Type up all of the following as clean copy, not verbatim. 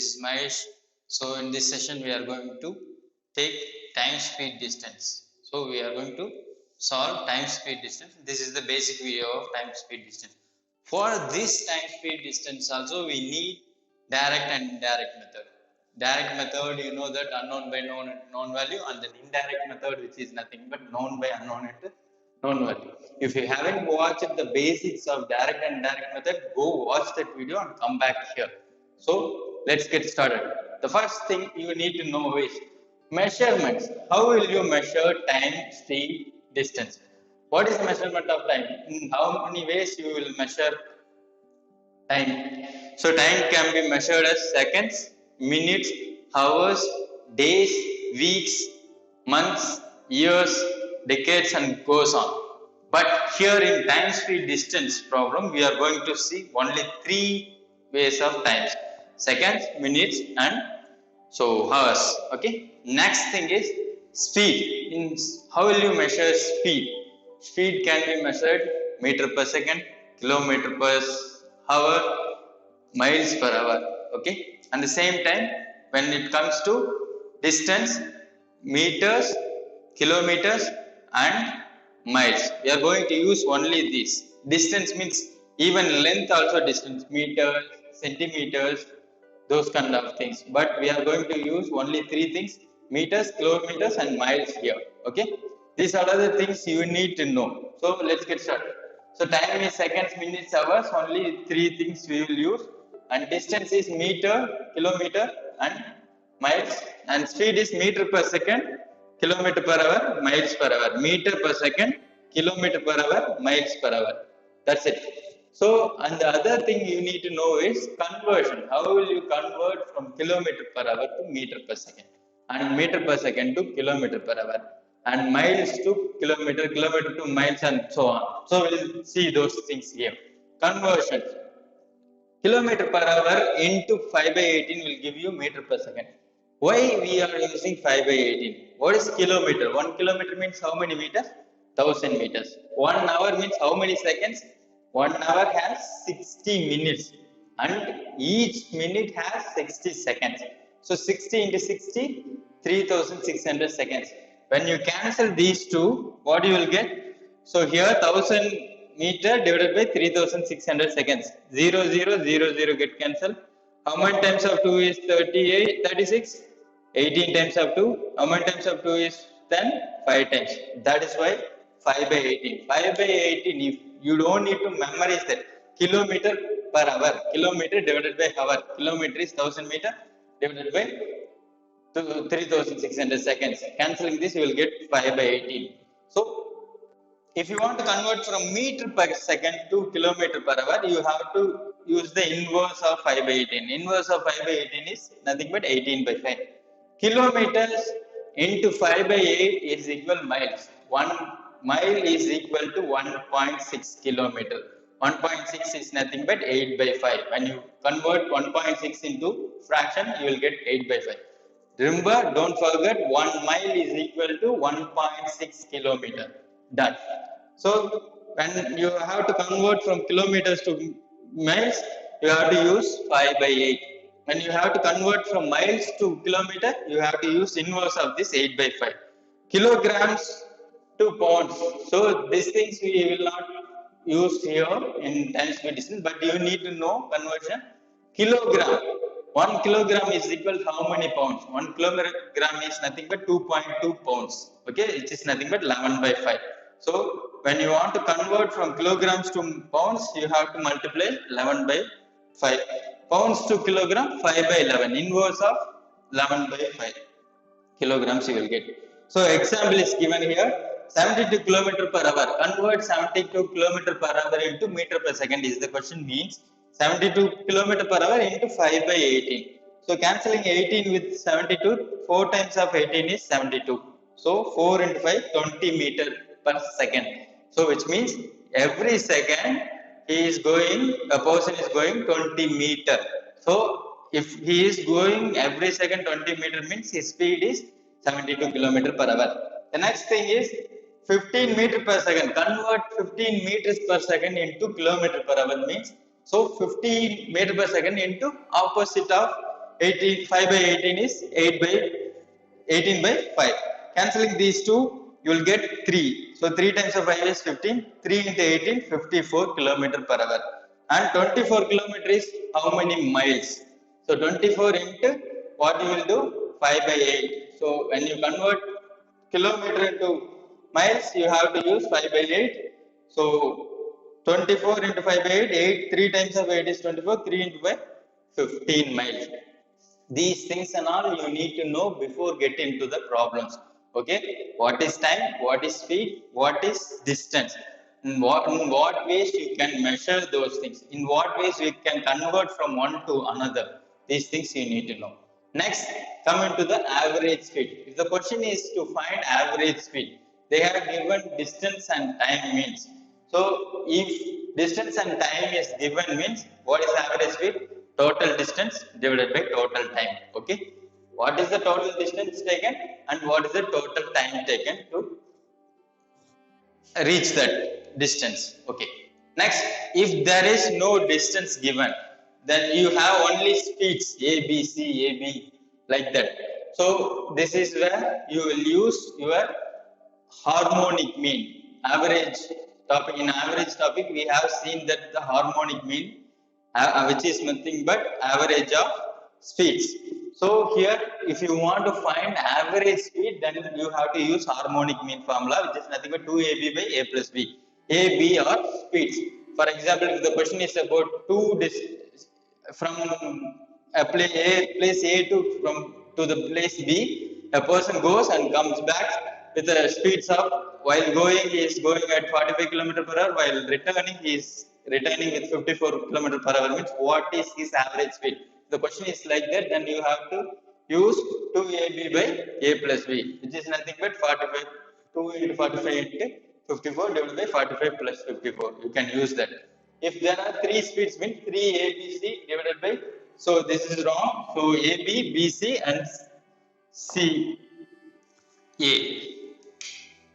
is Mahesh. So in this session we are going to take time, speed, distance. So we are going to solve time, speed, distance. This is the basic video of time, speed, distance. For this time, speed, distance also we need direct and indirect method. Direct method, you know that unknown by known value, and then indirect method, which is nothing but known by unknown at known value. If you haven't watched the basics of direct and indirect method, go watch that video and come back here. So let's get started. The first thing you need to know is measurements. How will you measure time, speed, distance? What is measurement of time? In how many ways you will measure time? So time can be measured as seconds, minutes, hours, days, weeks, months, years, decades, and goes on. But here in time, speed, distance problem, we are going to see only three ways of time: seconds, minutes, and so hours. Okay. Next thing is speed. How will you measure speed? Speed can be measured meter per second, kilometer per hour, miles per hour. Okay. At the same time, when it comes to distance, meters, kilometers, and miles, we are going to use only these. Distance means even length also distance, meters, centimeters, those kind of things. But we are going to use only three things: meters, kilometers, and miles here. Okay. These are the things you need to know. So let's get started. So time is seconds, minutes, hours. Only three things we will use. And distance is meter, kilometer, and miles. And speed is meter per second, kilometer per hour, miles per hour. Meter per second, kilometer per hour, miles per hour. That's it. So, and the other thing you need to know is conversion. How will you convert from kilometer per hour to meter per second, and meter per second to kilometer per hour, and miles to kilometer, kilometer to miles, and so on. So we'll see those things here. Conversion. Kilometer per hour into 5 by 18 will give you meter per second. Why we are using 5 by 18? What is kilometer? 1 kilometer means how many meters? 1000 meters. 1 hour means how many seconds? 1 hour has 60 minutes, and each minute has 60 seconds. So 60 into 60, 3600 seconds. When you cancel these two, what you will get? So here 1000 meter divided by 3600 seconds. 0, 0, 0, 0 get cancelled. How many times of 2 is 38, 36? 18 times of 2. How many times of 2 is 10? 5 times. That is why 5 by 18. 5 by 18, if you don't need to memorize that. Kilometer per hour. Kilometer divided by hour. Kilometer is 1000 meter divided by 3600 seconds. Cancelling this, you will get 5 by 18. So, if you want to convert from meter per second to kilometer per hour, you have to use the inverse of 5 by 18. Inverse of 5 by 18 is nothing but 18 by 5. Kilometers into 5 by 8 is equal miles. 1 mile is equal to 1.6 kilometer. 1.6 is nothing but 8 by 5. When you convert 1.6 into fraction, you will get 8 by 5. Remember, don't forget, 1 mile is equal to 1.6 kilometer. Done. So when you have to convert from kilometers to miles, you have to use 5 by 8. When you have to convert from miles to kilometer, you have to use inverse of this 8 by 5. Kilograms to pounds. So these things we will not use here in time, speed, distance, but you need to know conversion. Kilogram. 1 kilogram is equal to how many pounds? 1 kilogram is nothing but 2.2 pounds. Okay, it is nothing but 11 by 5. So when you want to convert from kilograms to pounds, you have to multiply 11 by 5. Pounds to kilogram, 5 by 11. Inverse of 11 by 5 kilograms you will get. So example is given here. 72 kilometer per hour. Convert 72 kilometer per hour into meter per second is the question. Means 72 kilometer per hour into 5 by 18. So cancelling 18 with 72, 4 times of 18 is 72. So 4 into 5, 20 meter per second. So which means every second a person is going 20 meter. So if he is going every second 20 meter means his speed is 72 kilometer per hour. The next thing is 15 meter per second. Convert 15 meters per second into kilometer per hour means, so 15 meter per second into opposite of 18, 5 by 18 is 8 by 18 by 5. Cancelling these two, you will get 3. So 3 times of 5 is 15. 3 into 18, 54 kilometer per hour. And 24 kilometer is how many miles? So 24 into what you will do? 5 by 8. So when you convert kilometer into miles, you have to use 5 by 8. So 24 into 5 by 8, 8, 3 times of 8 is 24, 3 into 5, 15 miles. These things and all you need to know before getting into the problems. Okay, what is time, what is speed, what is distance, in what ways you can measure those things, in what ways we can convert from one to another. These things you need to know. Next, come into the average speed. If the question is to find average speed, they have given distance and time means. So if distance and time is given means, what is average speed? Total distance divided by total time. Okay, what is the total distance taken and what is the total time taken to reach that distance. Okay, next, if there is no distance given, then you have only speeds a b c a b, like that. So this is where you will use your harmonic mean. Average topic, in average topic we have seen that the harmonic mean, which is nothing but average of speeds. So here, if you want to find average speed, then you have to use harmonic mean formula, which is nothing but 2ab by a plus b. A, b are speeds. For example, if the question is about from a place A to from to the place B, a person goes and comes back with the speeds of, while going he is going at 45 km per hour, while returning he is returning with 54 km per hour, means what is his average speed? The question is like that, then you have to use 2ab by a plus b, which is nothing but 45, 2 into 45 into 54 divided by 45 plus 54. You can use that. If there are 3 speeds, means 3 abc divided by, so this is wrong. So ab, bc and c a.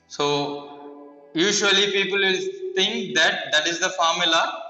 So usually people will think that that is the formula,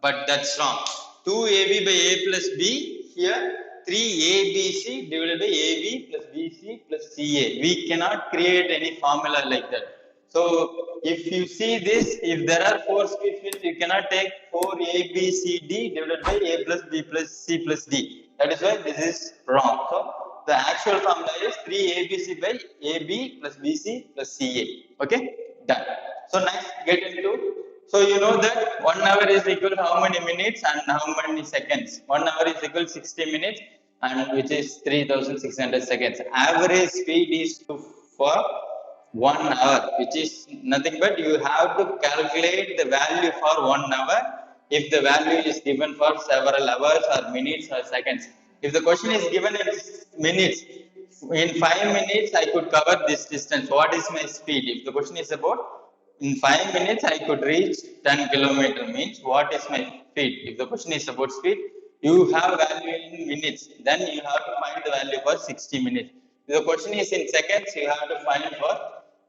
but that's wrong. 2ab by a plus b, here 3abc divided by ab plus bc plus ca. We cannot create any formula like that. So if you see this, if there are 4 speeds, you cannot take 4abcd divided by a plus b plus c plus d. That is why this is wrong. So the actual formula is 3abc by ab plus bc plus ca. Okay, done. So next, get into, so you know that 1 hour is equal to how many minutes and how many seconds? 1 hour is equal to 60 minutes, and which is 3600 seconds. Average speed is for 1 hour, which is nothing but you have to calculate the value for 1 hour if the value is given for several hours or minutes or seconds. If the question is given in minutes, in 5 minutes I could cover this distance. What is my speed? If the question is about in 5 minutes I could reach 10 kilometer, means what is my speed? If the question is about speed, you have value in minutes, then you have to find the value for 60 minutes. If the question is in seconds, you have to find for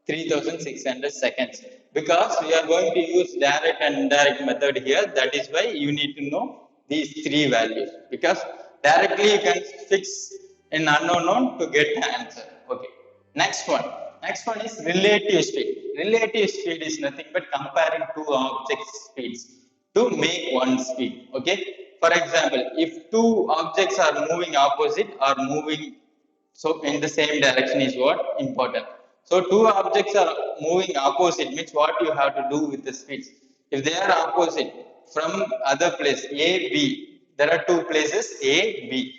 3600 seconds, because we are going to use direct and indirect method here. That is why you need to know these 3 values, because directly you can fix an unknown to get the answer. Okay, next one is relative speed. Relative speed is nothing but comparing 2 objects speeds to make one speed. Okay, for example, if 2 objects are moving opposite or moving so in the same direction is what important. So 2 objects are moving opposite, means what you have to do with the speeds. If they are opposite from other place A, B, there are 2 places A, B.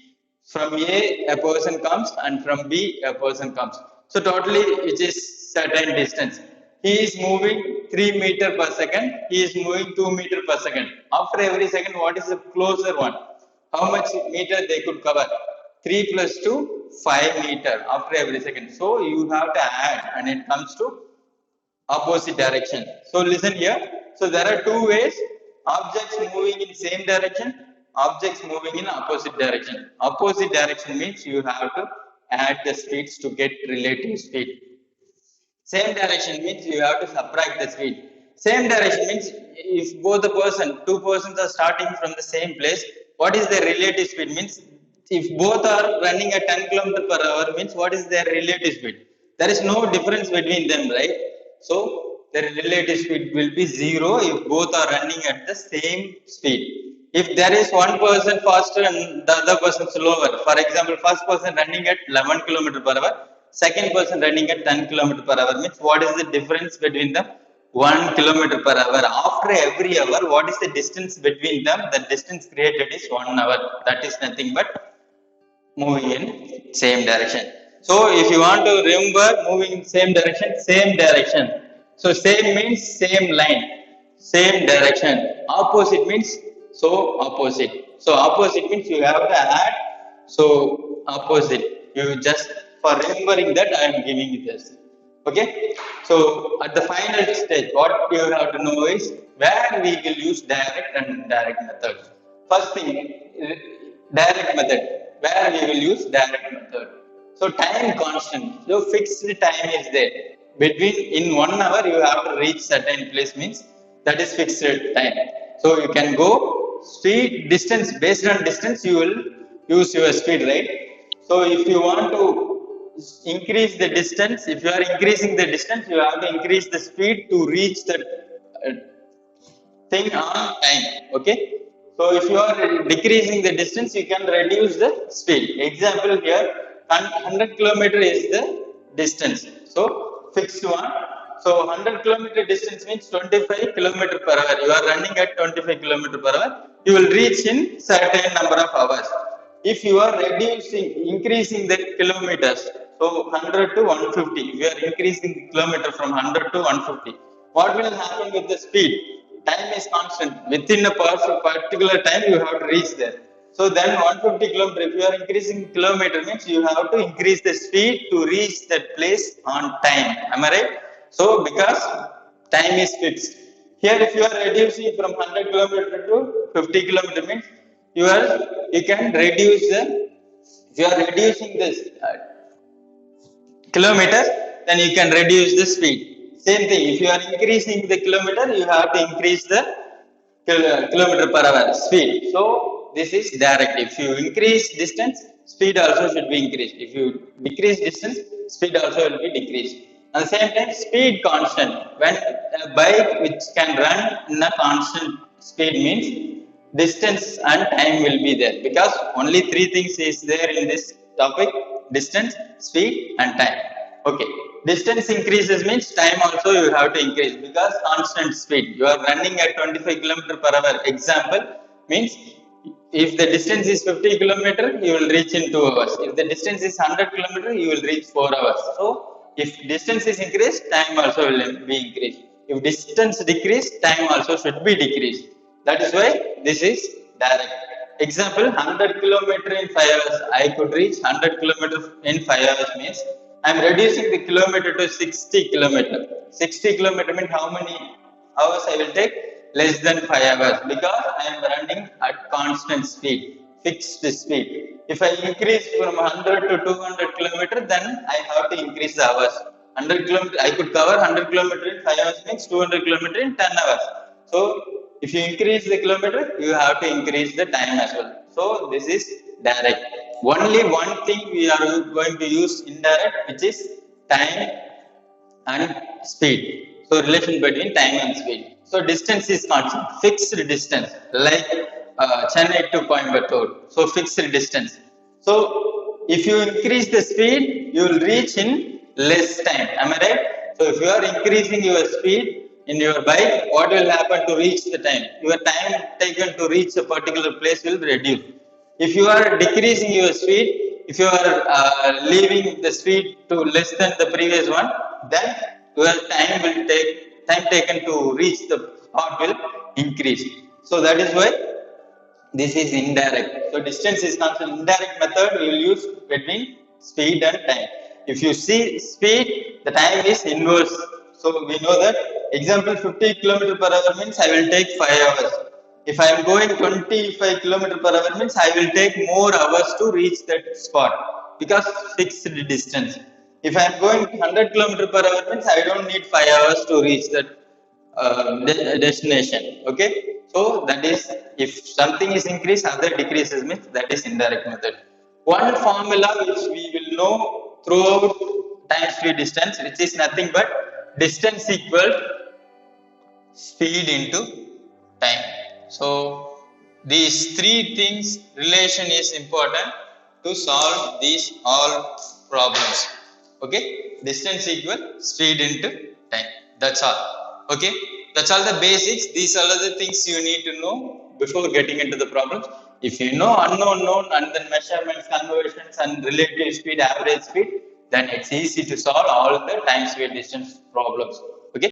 From A, a person comes, and from B, a person comes. So totally it is certain distance. He is moving 3 meter per second. He is moving 2 meter per second. After every second, what is the closer one? How much meter they could cover? 3 plus 2, 5 meter after every second. So you have to add, and it comes to opposite direction. So listen here. So there are 2 ways: objects moving in same direction, objects moving in opposite direction. Opposite direction means you have to add the speeds to get relative speed. Same direction means you have to subtract the speed. Same direction means if both the 2 persons are starting from the same place, what is the relative speed? Means if both are running at 10 km per hour means what is their relative speed? There is no difference between them, right? So their relative speed will be zero if both are running at the same speed. If there is one person faster and the other person slower, for example, first person running at 11 km per hour, second person running at 10 km per hour, means what is the difference between them? 1 kilometer per hour. After every hour, what is the distance between them? The distance created is 1 hour. That is nothing but moving in same direction. So if you want to remember moving in same direction, same direction. So same means same line, same direction. Opposite means so opposite. So opposite means you have to add so opposite. You just for remembering that I am giving you this. Okay. So at the final stage, what you have to know is where we will use direct and indirect methods. First thing, direct method. Where we will use direct method. So time constant. So fixed time is there. Between in 1 hour you have to reach certain place means that is fixed time. So you can go speed distance based on distance you will use your speed, right? So if you want to increase the distance, if you are increasing the distance, you have to increase the speed to reach the uh, thing on time. Okay. So if you are decreasing the distance, you can reduce the speed. Example here, 100 kilometer is the distance. So fixed one. So 100 kilometer distance means 25 kilometer per hour. You are running at 25 kilometer per hour. You will reach in certain number of hours. If you are increasing the kilometers, so 100 to 150, if you are increasing the kilometer from 100 to 150, what will happen with the speed? Time is constant. Within a particular time, you have to reach there. So then 150 kilometer, if you are increasing kilometer means you have to increase the speed to reach that place on time. Am I right? So because time is fixed. Here if you are reducing from 100 kilometer to 50 kilometer means you can reduce the, if you are reducing this kilometer, then you can reduce the speed. Same thing, if you are increasing the kilometer, you have to increase the kilometer per hour speed. So this is direct. If you increase distance, speed also should be increased. If you decrease distance, speed also will be decreased. At the same time, speed constant. When a bike which can run in a constant speed means distance and time will be there, because only three things is there in this topic: distance, speed and time. Okay. Distance increases means time also you have to increase, because constant speed. You are running at 25 km per hour. Example means if the distance is 50 km, you will reach in 2 hours. If the distance is 100 km, you will reach 4 hours. So if distance is increased, time also will be increased. If distance decrease, time also should be decreased. That is why this is direct. Example, 100 kilometer in 5 hours. I could reach 100 kilometer in 5 hours means I am reducing the kilometer to 60 kilometer. 60 kilometer means how many hours I will take? Less than 5 hours, because I am running at constant speed, fixed speed. If I increase from 100 to 200 kilometer, then I have to increase the hours. 100 kilometer, I could cover 100 kilometer in 5 hours means 200 kilometer in 10 hours. So if you increase the kilometer, you have to increase the time as well. So this is direct. Only one thing we are going to use indirect, which is time and speed. So relation between time and speed. So distance is constant, fixed distance, like Chennai to Coimbatore. So fixed distance. So if you increase the speed, you will reach in less time. Am I right? So if you are increasing your speed in your bike, what will happen to reach the time? Your time taken to reach a particular place will reduce. If you are decreasing your speed, if you are leaving the speed to less than the previous one, then your time taken to reach the spot will increase. So that is why this is indirect. So distance is constant. Indirect method we will use between speed and time. If you see speed, the time is inverse. So we know that example 50 km per hour means I will take 5 hours. If I am going 25 km per hour means I will take more hours to reach that spot, because fixed distance. If I am going 100 km per hour means I don't need 5 hours to reach that destination. Okay. So that is, if something is increased, other decreases means that is indirect method. one formula which we will know throughout time speed distance, which is nothing but distance equal speed into time. So these three things relation is important to solve these all problems. Okay, distance equal speed into time. That's all. Okay, that's all the basics. These are the things you need to know before getting into the problems. If you know unknown known and then measurements, conversions and relative speed, average speed, then it's easy to solve all the time speed distance problems.